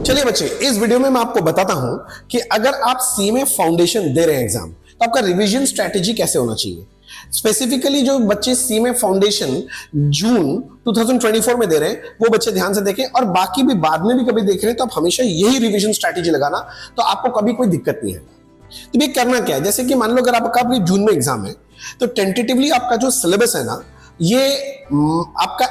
चलिए बच्चे, इस वीडियो में मैं आपको बताता हूं कि अगर आप सी में फाउंडेशन दे रहे हैं एग्जाम, तो आपका रिवीजन स्ट्रेटेजी कैसे होना चाहिए। स्पेसिफिकली जो बच्चे सी में फाउंडेशन जून 2024 में दे रहे हैं वो बच्चे ध्यान से देखें, और बाकी भी बाद में भी कभी देख रहे हैं तो आप हमेशा यही रिवीजन स्ट्रेटेजी लगाना, तो आपको कभी कोई दिक्कत नहीं है। तो ये करना क्या है, जैसे कि मान लो अगर आपका जून में एग्जाम है तो टेंटेटिवली आपका जो सिलेबस है ना, ये आपका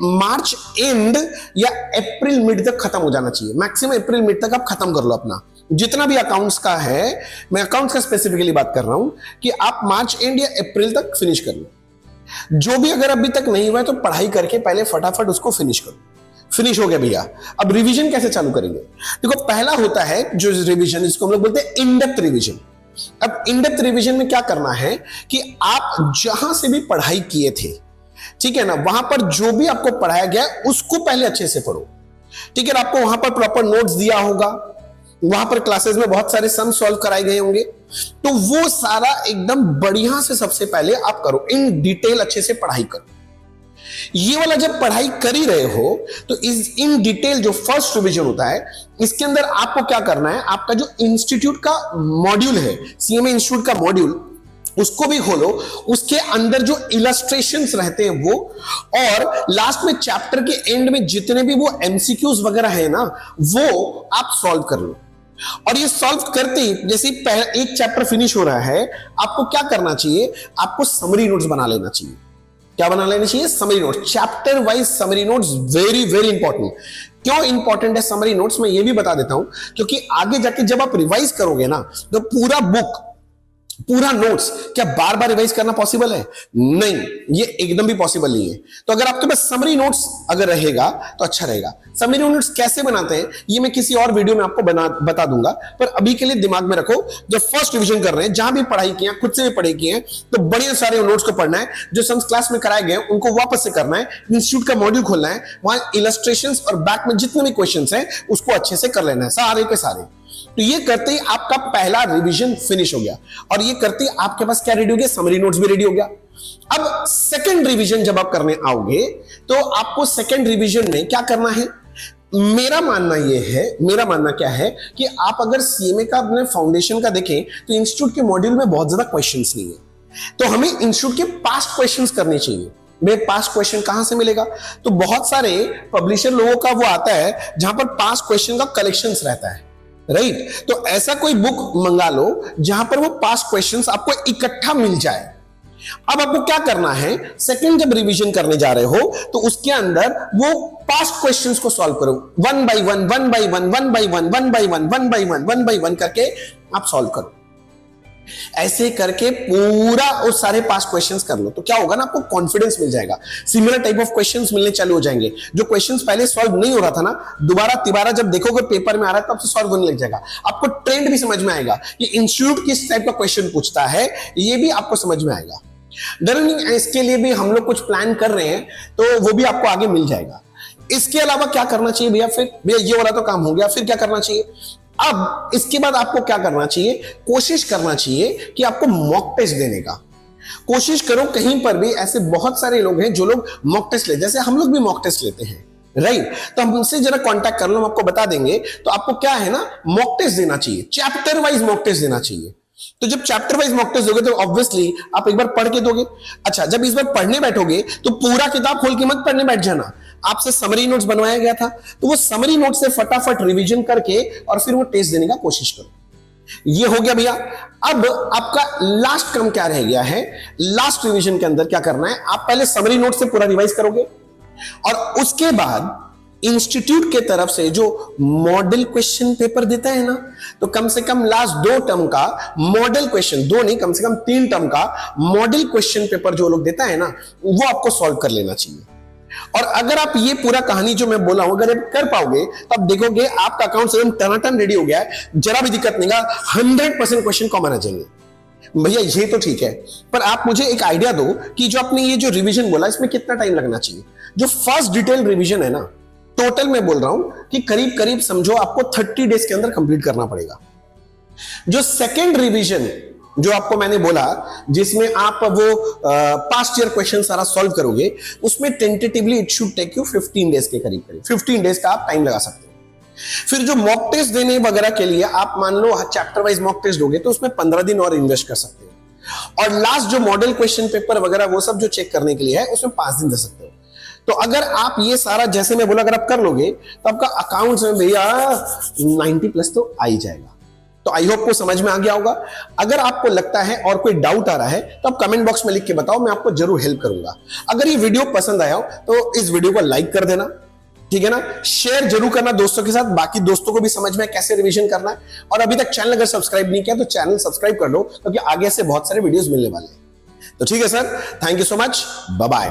मार्च एंड या अप्रैल मिड तक खत्म हो जाना चाहिए। मैक्सिमम अप्रैल मिड तक आप खत्म कर लो अपना जितना भी अकाउंट्स का है। मैं अकाउंट्स का स्पेसिफिकली बात कर रहा हूं कि आप मार्च एंड या अप्रैल तक फिनिश कर लो। जो भी अगर अभी तक नहीं हुआ है तो पढ़ाई करके पहले फटाफट उसको फिनिश करो। फिनिश हो गया भैया, अब रिवीजन कैसे चालू करेंगे। देखो, पहला होता है जो रिवीजन, जिसको हम लोग बोलते हैं इन डेप्थ रिवीजन। अब इन डेप्थ रिवीजन में क्या करना है कि आप जहां से भी पढ़ाई किए थे, ठीक है ना, वहां पर जो भी आपको पढ़ाया गया उसको पहले अच्छे से पढ़ो। ठीक है, आपको वहां पर प्रॉपर नोट्स दिया होगा, वहां पर क्लासेस में बहुत सारे सम सॉल्व कराए गए होंगे, तो वो सारा एकदम बढ़िया से सबसे पहले आप करो, इन डिटेल अच्छे से पढ़ाई करो। ये वाला जब पढ़ाई कर ही रहे हो तो इस इन डिटेल जो फर्स्ट रिवीजन होता है, इसके अंदर आपको क्या करना है, आपका जो इंस्टीट्यूट का मॉड्यूल है, सीएमए इंस्टीट्यूट का मॉड्यूल, उसको भी खोलो। उसके अंदर जो इलस्ट्रेशंस रहते हैं वो, और लास्ट में चैप्टर के एंड में जितने भी वो एमसीक्यूज वगैरह है ना, वो आप सॉल्व कर लो। और ये सॉल्व करते ही जैसे एक चैप्टर फिनिश हो रहा है, आपको क्या करना चाहिए, आपको समरी नोट्स बना लेना चाहिए। क्या बना लेना चाहिए? Summary notes, chapter wise summary notes, very very important. क्यों इंपॉर्टेंट है समरी नोट्स, मैं ये भी बता देता हूं, क्योंकि आगे जाके जब आप रिवाइज करोगे ना, तो पूरा बुक, पूरा नोट्स क्या बार बार रिवाइज करना पॉसिबल है? नहीं, ये एकदम भी पॉसिबल नहीं है। तो अगर आपके पास समरी नोट्स अगर रहेगा तो अच्छा रहेगा। समरी नोट्स कैसे बनाते हैं ये मैं किसी और वीडियो में आपको बता दूंगा, पर अभी के लिए दिमाग में रखो, जब फर्स्ट रिवीजन कर रहे हैं, जहां भी पढ़ाई किया, खुद से भी पढ़ाई किए, तो बढ़िया सारे नोट्स को पढ़ना है। जो सम्स क्लास में कराए गए उनको वापस से करना है, इंस्टीट्यूट का मॉड्यूल खोलना है, वहां इलस्ट्रेशंस और बैक में जितने भी क्वेश्चंस हैं उसको अच्छे से कर लेना है, सारे के सारे। तो ये करते ही आपका पहला रिवीजन फिनिश हो गया, और ये करते ही आपके पास क्या रेडी हो गया, समरी नोट्स भी रेडी हो गया। अब सेकंड रिवीजन जब आप करने आओगे तो आपको सेकंड रिवीजन में क्या करना है, मेरा मानना क्या है कि आप अगर सीएमए का अपने फाउंडेशन का देखें तो इंस्टीट्यूट के मॉड्यूल में बहुत ज्यादा क्वेश्चंस नहीं है, तो हमें इंस्टीट्यूट के पास्ट क्वेश्चंस करने चाहिए। मैं पास्ट क्वेश्चन कहां से मिलेगा, तो बहुत सारे पब्लिशर लोगों का वो आता है जहां पर पास्ट क्वेश्चन का कलेक्शंस रहता है, राइट। तो ऐसा कोई बुक मंगा लो जहां पर वो पास्ट क्वेश्चंस आपको इकट्ठा मिल जाए। अब आपको क्या करना है, सेकंड जब रिवीजन करने जा रहे हो तो उसके अंदर वो पास्ट क्वेश्चंस को सॉल्व करो, वन बाय वन करके आप सॉल्व करो। ऐसे करके पूरा उस सारे पास्ट क्वेश्चंस कर लो, तो क्या होगा ना, आपको कॉन्फिडेंस मिल जाएगा। सिमिलर टाइप ऑफ क्वेश्चंस मिलने चालू हो जाएंगे। जो क्वेश्चंस पहले सॉल्व नहीं हो रहा था ना, दोबारा तिबारा जब देखोगे पेपर में आ रहा है, तब से सॉल्व होने लग जाएगा। आपको ट्रेंड भी समझ में आएगा कि इंस्टीट्यूट किस टाइप का क्वेश्चन पूछता है, ये भी आपको समझ में आएगा। डर नहीं, इसके लिए भी हम लोग कुछ प्लान कर रहे हैं, तो वो भी आपको आगे मिल जाएगा। इसके अलावा क्या करना चाहिए भैया, फिर भैया ये वाला तो काम हो गया, फिर क्या करना चाहिए। अब इसके बाद आपको क्या करना चाहिए, कोशिश करना चाहिए कि आपको मॉक टेस्ट देने का कोशिश करो। कहीं पर भी ऐसे बहुत सारे लोग हैं जो लोग मॉक टेस्ट लेते हैं, जैसे हम लोग भी मॉक टेस्ट लेते हैं, राइट। तो हमसे जरा कांटेक्ट कर लो, हम आपको बता देंगे। तो आपको क्या है ना, मॉक टेस्ट देना चाहिए, चैप्टर वाइज मॉक टेस्ट देना चाहिए। तो जब चैप्टर वाइज मॉक टेस्ट दोगे तो ऑब्वियसली आप एक बार पढ़ के दोगे। अच्छा, जब इस बार पढ़ने बैठोगे तो पूरा किताब खोल के मत पढ़ने बैठ जाना। आपसे समरी नोट्स बनवाया गया था, तो वो समरी नोट्स से फटाफट रिवीजन करके और फिर वो टेस्ट देने का कोशिश करो। ये हो गया भैया। अब आपका लास्ट काम क्या रह गया है, लास्ट रिवीजन के अंदर क्या करना है, आप पहले समरी नोट से पूरा रिवाइज करोगे, और उसके बाद इंस्टीट्यूट के तरफ से जो मॉडल क्वेश्चन पेपर देता है ना, तो कम से कम लास्ट 2 टर्म का मॉडल क्वेश्चन, 2 नहीं कम से कम 3 टर्म का मॉडल क्वेश्चन पेपर जो लोग देता है ना, वो आपको सॉल्व कर लेना चाहिए। और अगर आप ये पूरा कहानी जो मैं बोला हूं अगर आप कर पाओगे, तो आप देखोगे आपका अकाउंट एकदम टनाटन रेडी हो गया है, जरा भी दिक्कत नहीं, 100% क्वेश्चन कॉमन आ जाएंगे। भैया ये तो ठीक है, पर आप मुझे एक आइडिया दो कि जो आपने ये जो रिवीजन बोला, इसमें कितना टाइम लगना चाहिए। जो फर्स्ट डिटेल रिवीजन है ना, टोटल मैं बोल रहा हूं कि करीब करीब समझो आपको 30 डेज के अंदर कंप्लीट करना पड़ेगा। जो सेकेंड रिवीजन जो आपको मैंने बोला, जिसमें आप वो पास्ट ईयर क्वेश्चन सारा सॉल्व करोगे, उसमें tentatively it should take you 15 days के करीब 15 डेज का आप टाइम लगा सकते हो। फिर जो मॉक टेस्ट देने वगैरह के लिए आप मान लो चैप्टर वाइज मॉक टेस्ट दोगे तो उसमें 15 दिन और इन्वेस्ट कर सकते हो, और लास्ट जो मॉडल क्वेश्चन पेपर वगैरह वो सब जो चेक करने के लिए है उसमें 5 दिन दे सकते हो। तो अगर आप ये सारा जैसे मैं बोला अगर आप कर लोगे तो आपका अकाउंट्स में भैया 90 प्लस तो आ ही जाएगा। तो आई होप को समझ में आ गया होगा। अगर आपको लगता है और कोई डाउट आ रहा है तो आप कमेंट बॉक्स में लिख के बताओ, मैं आपको जरूर हेल्प करूंगा। अगर ये वीडियो पसंद आया हो तो इस वीडियो को लाइक कर देना, ठीक है ना, शेयर जरूर करना दोस्तों के साथ, बाकी दोस्तों को भी समझ में कैसे रिवीजन करना है। और अभी तक चैनल अगर सब्सक्राइब नहीं किया तो चैनल सब्सक्राइब कर लो, क्योंकि आगे से बहुत सारे वीडियोस मिलने वाले हैं। तो ठीक है sir, thank you so much, bye bye.